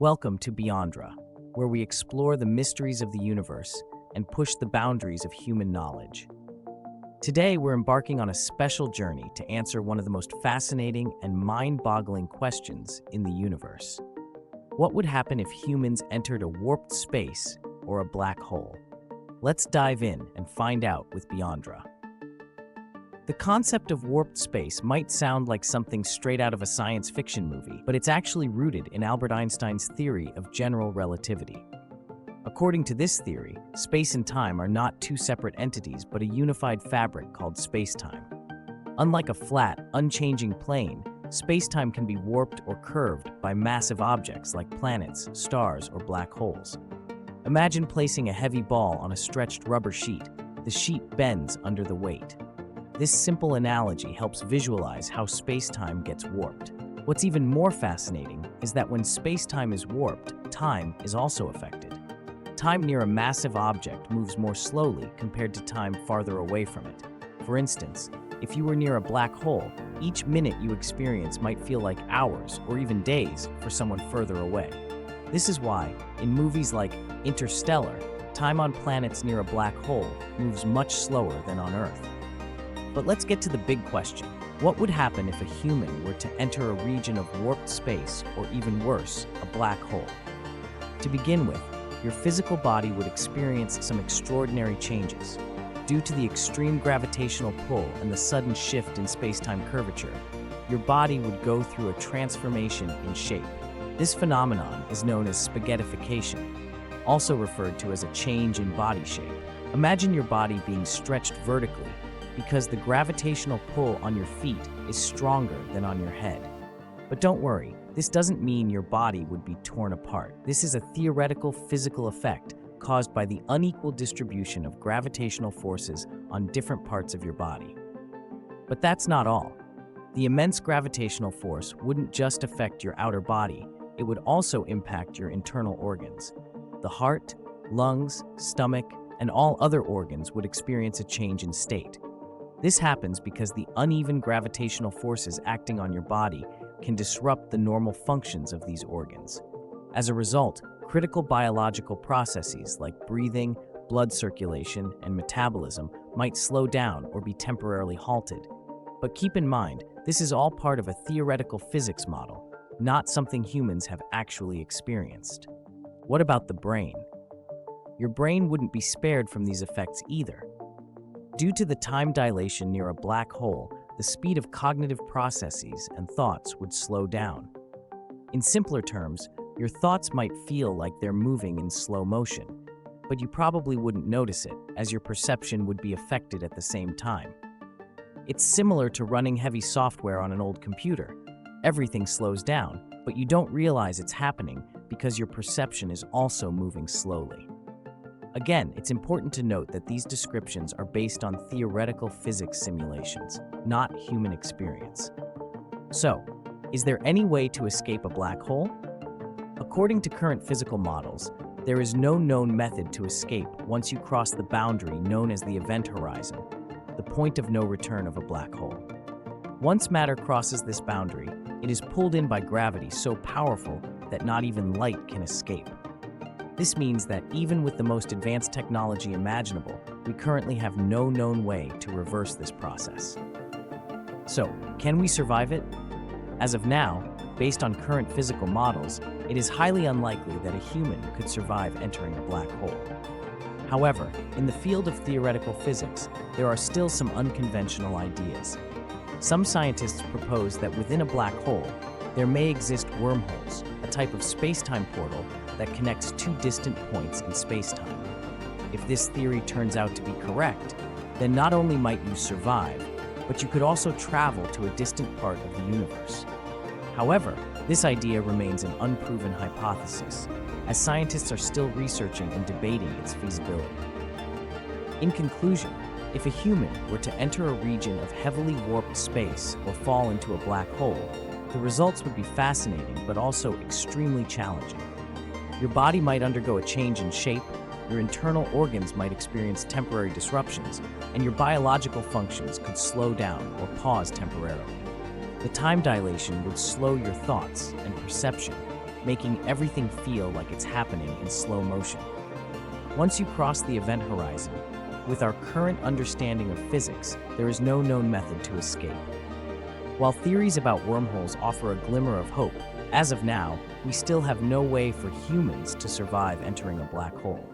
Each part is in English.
Welcome to Beyondra, where we explore the mysteries of the universe and push the boundaries of human knowledge. Today, we're embarking on a special journey to answer one of the most fascinating and mind-boggling questions in the universe. What would happen if humans entered a warped space or a black hole? Let's dive in and find out with Beyondra. The concept of warped space might sound like something straight out of a science fiction movie, but it's actually rooted in Albert Einstein's theory of general relativity. According to this theory, space and time are not two separate entities, but a unified fabric called space-time. Unlike a flat, unchanging plane, space-time can be warped or curved by massive objects like planets, stars, or black holes. Imagine placing a heavy ball on a stretched rubber sheet. The sheet bends under the weight. This simple analogy helps visualize how space-time gets warped. What's even more fascinating is that when space-time is warped, time is also affected. Time near a massive object moves more slowly compared to time farther away from it. For instance, if you were near a black hole, each minute you experience might feel like hours or even days for someone further away. This is why, in movies like Interstellar, time on planets near a black hole moves much slower than on Earth. But let's get to the big question. What would happen if a human were to enter a region of warped space, or even worse, a black hole? To begin with, your physical body would experience some extraordinary changes. Due to the extreme gravitational pull and the sudden shift in space-time curvature, your body would go through a transformation in shape. This phenomenon is known as spaghettification, also referred to as a change in body shape. Imagine your body being stretched vertically because the gravitational pull on your feet is stronger than on your head. But don't worry, this doesn't mean your body would be torn apart. This is a theoretical physical effect caused by the unequal distribution of gravitational forces on different parts of your body. But that's not all. The immense gravitational force wouldn't just affect your outer body, it would also impact your internal organs. The heart, lungs, stomach, and all other organs would experience a change in state. This happens because the uneven gravitational forces acting on your body can disrupt the normal functions of these organs. As a result, critical biological processes like breathing, blood circulation, and metabolism might slow down or be temporarily halted. But keep in mind, this is all part of a theoretical physics model, not something humans have actually experienced. What about the brain? Your brain wouldn't be spared from these effects either. Due to the time dilation near a black hole, the speed of cognitive processes and thoughts would slow down. In simpler terms, your thoughts might feel like they're moving in slow motion, but you probably wouldn't notice it, as your perception would be affected at the same time. It's similar to running heavy software on an old computer. Everything slows down, but you don't realize it's happening because your perception is also moving slowly. Again, it's important to note that these descriptions are based on theoretical physics simulations, not human experience. So, is there any way to escape a black hole? According to current physical models, there is no known method to escape once you cross the boundary known as the event horizon, the point of no return of a black hole. Once matter crosses this boundary, it is pulled in by gravity so powerful that not even light can escape. This means that even with the most advanced technology imaginable, we currently have no known way to reverse this process. So, can we survive it? As of now, based on current physical models, it is highly unlikely that a human could survive entering a black hole. However, in the field of theoretical physics, there are still some unconventional ideas. Some scientists propose that within a black hole, there may exist wormholes, a type of space-time portal that connects two distant points in space-time. If this theory turns out to be correct, then not only might you survive, but you could also travel to a distant part of the universe. However, this idea remains an unproven hypothesis, as scientists are still researching and debating its feasibility. In conclusion, if a human were to enter a region of heavily warped space or fall into a black hole, the results would be fascinating but also extremely challenging. Your body might undergo a change in shape, your internal organs might experience temporary disruptions, and your biological functions could slow down or pause temporarily. The time dilation would slow your thoughts and perception, making everything feel like it's happening in slow motion. Once you cross the event horizon, with our current understanding of physics, there is no known method to escape. While theories about wormholes offer a glimmer of hope, as of now, we still have no way for humans to survive entering a black hole.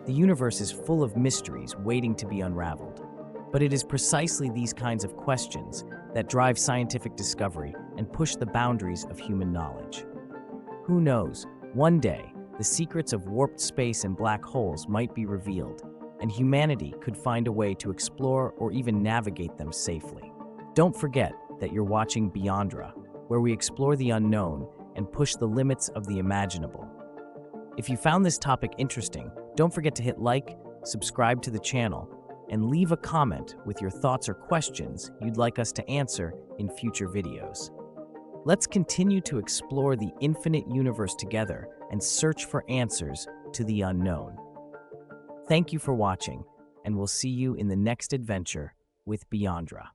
The universe is full of mysteries waiting to be unraveled. But it is precisely these kinds of questions that drive scientific discovery and push the boundaries of human knowledge. Who knows, one day, the secrets of warped space and black holes might be revealed, and humanity could find a way to explore or even navigate them safely. Don't forget that you're watching Beyondra, where we explore the unknown and push the limits of the imaginable. If you found this topic interesting, don't forget to hit like, subscribe to the channel, and leave a comment with your thoughts or questions you'd like us to answer in future videos. Let's continue to explore the infinite universe together and search for answers to the unknown. Thank you for watching, and we'll see you in the next adventure with Beyondra.